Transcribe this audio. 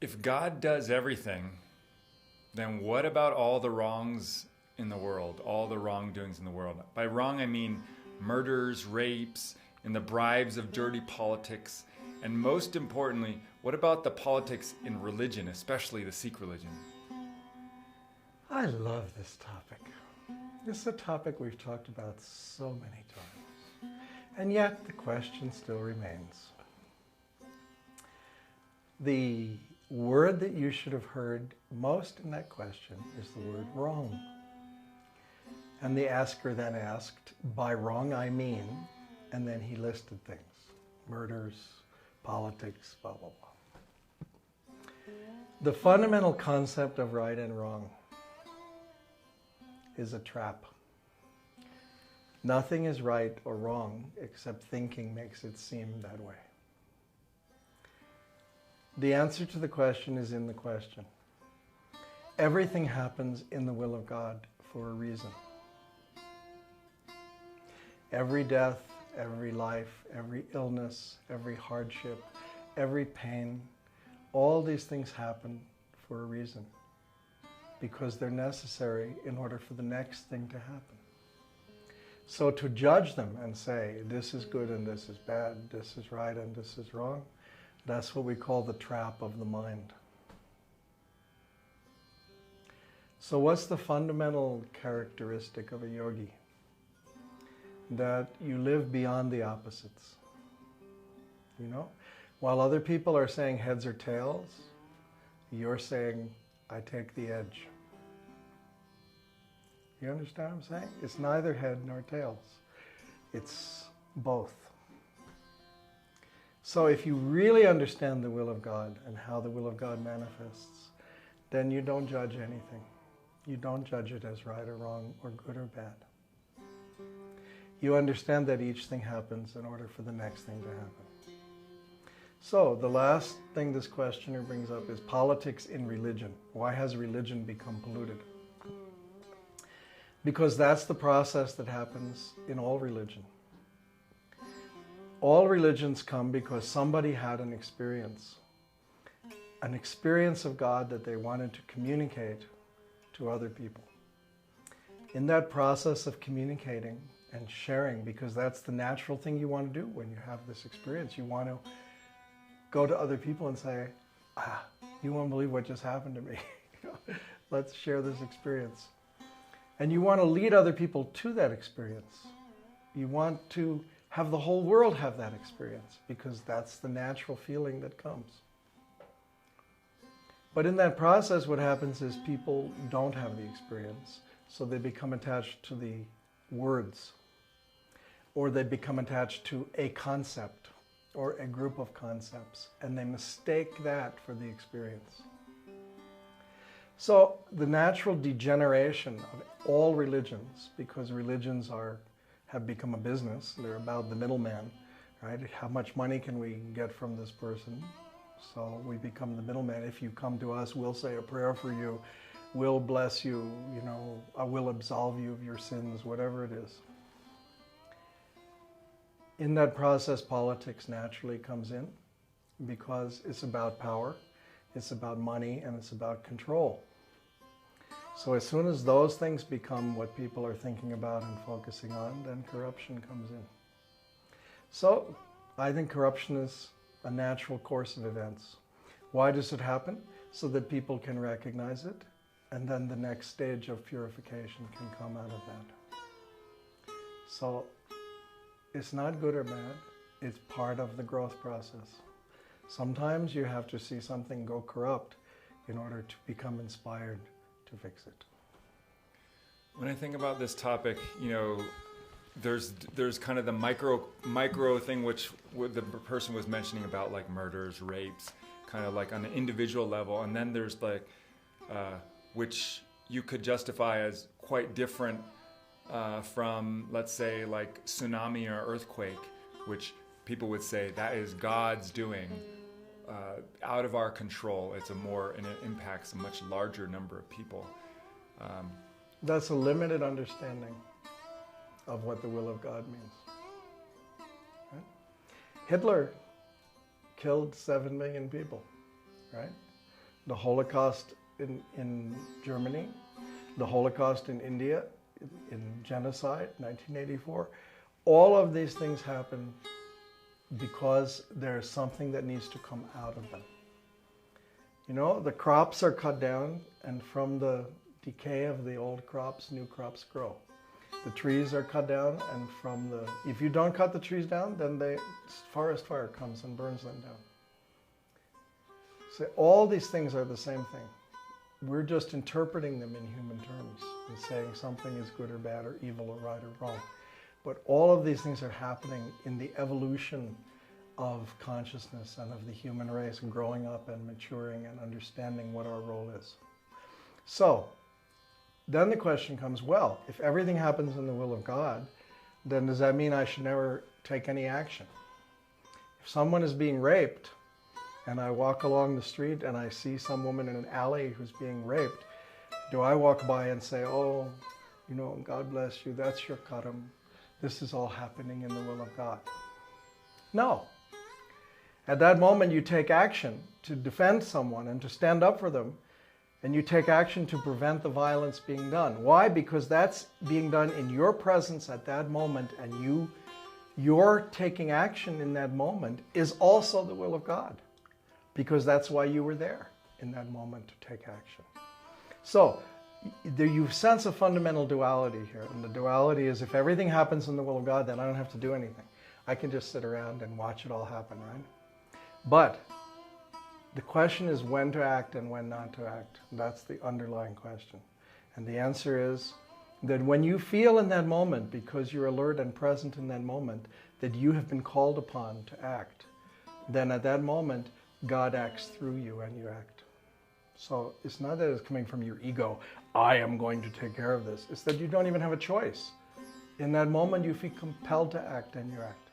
If God does everything, then what about all the wrongs in the world, all the wrongdoings in the world? By wrong, I mean murders, rapes, and the bribes of dirty politics. And most importantly, what about the politics in religion, especially the Sikh religion? I love this topic. This is a topic we've talked about so many times. And yet the question still remains. The word that you should have heard most in that question is the word wrong. And the asker then asked, by wrong I mean, and then he listed things. Murders, politics, blah, blah, blah. The fundamental concept of right and wrong is a trap. Nothing is right or wrong except thinking makes it seem that way. The answer to the question is in the question. Everything happens in the will of God for a reason. Every death, every life, every illness, every hardship, every pain, all these things happen for a reason, because they're necessary in order for the next thing to happen. So to judge them and say, this is good and this is bad, this is right and this is wrong, that's what we call the trap of the mind. So what's the fundamental characteristic of a yogi? That you live beyond the opposites. You know? While other people are saying heads or tails, you're saying, I take the edge. You understand what I'm saying? It's neither head nor tails. It's both. So if you really understand the will of God and how the will of God manifests, then you don't judge anything. You don't judge it as right or wrong or good or bad. You understand that each thing happens in order for the next thing to happen. So the last thing this questioner brings up is politics in religion. Why has religion become polluted? Because that's the process that happens in all religion. All religions come because somebody had an experience of God that they wanted to communicate to other people. In that process of communicating and sharing, because that's the natural thing you want to do when you have this experience, you want to go to other people and say, you won't believe what just happened to me. Let's share this experience. And you want to lead other people to that experience. You want to have the whole world have that experience, because that's the natural feeling that comes. But in that process, what happens is people don't have the experience, so they become attached to the words, or they become attached to a concept or a group of concepts, and they mistake that for the experience. So the natural degeneration of all religions, because religions have become a business, they're about the middleman, right? How much money can we get from this person? So we become the middleman. If you come to us, we'll say a prayer for you, we'll bless you, I will absolve you of your sins, whatever it is. In that process, politics naturally comes in, because it's about power, it's about money, and it's about control. So as soon as those things become what people are thinking about and focusing on, then corruption comes in. So I think corruption is a natural course of events. Why does it happen? So that people can recognize it, and then the next stage of purification can come out of that. So it's not good or bad, it's part of the growth process. Sometimes you have to see something go corrupt in order to become inspired to fix it. When I think about this topic, there's kind of the micro thing which the person was mentioning about, like murders, rapes, kind of like on an individual level, and then there's like which you could justify as quite different from, let's say, like tsunami or earthquake, which people would say that is God's doing, out of our control. And it impacts a much larger number of people. That's a limited understanding of what the will of God means. Right? Hitler killed 7 million people, right? the Holocaust in Germany, the Holocaust in India, in genocide, 1984. All of these things happen because there's something that needs to come out of them. You know, the crops are cut down, and from the decay of the old crops, new crops grow. The trees are cut down, and if you don't cut the trees down, then the forest fire comes and burns them down. So all these things are the same thing. We're just interpreting them in human terms and saying something is good or bad or evil or right or wrong. But all of these things are happening in the evolution of consciousness and of the human race, and growing up and maturing and understanding what our role is. So then the question comes, well, if everything happens in the will of God, then does that mean I should never take any action? If someone is being raped, and I walk along the street and I see some woman in an alley who's being raped, do I walk by and say, oh, you know, God bless you, that's your karam. This is all happening in the will of God? No. At that moment, you take action to defend someone and to stand up for them, and you take action to prevent the violence being done. Why? Because that's being done in your presence at that moment, and your taking action in that moment is also the will of God, because that's why you were there in that moment to take action. So you sense a fundamental duality here, and the duality is, if everything happens in the will of God, then I don't have to do anything. I can just sit around and watch it all happen, right? But the question is when to act and when not to act. That's the underlying question. And the answer is that when you feel in that moment, because you're alert and present in that moment, that you have been called upon to act, then at that moment, God acts through you and you act. So it's not that it's coming from your ego, I am going to take care of this. It's that you don't even have a choice. In that moment, you feel compelled to act and you act.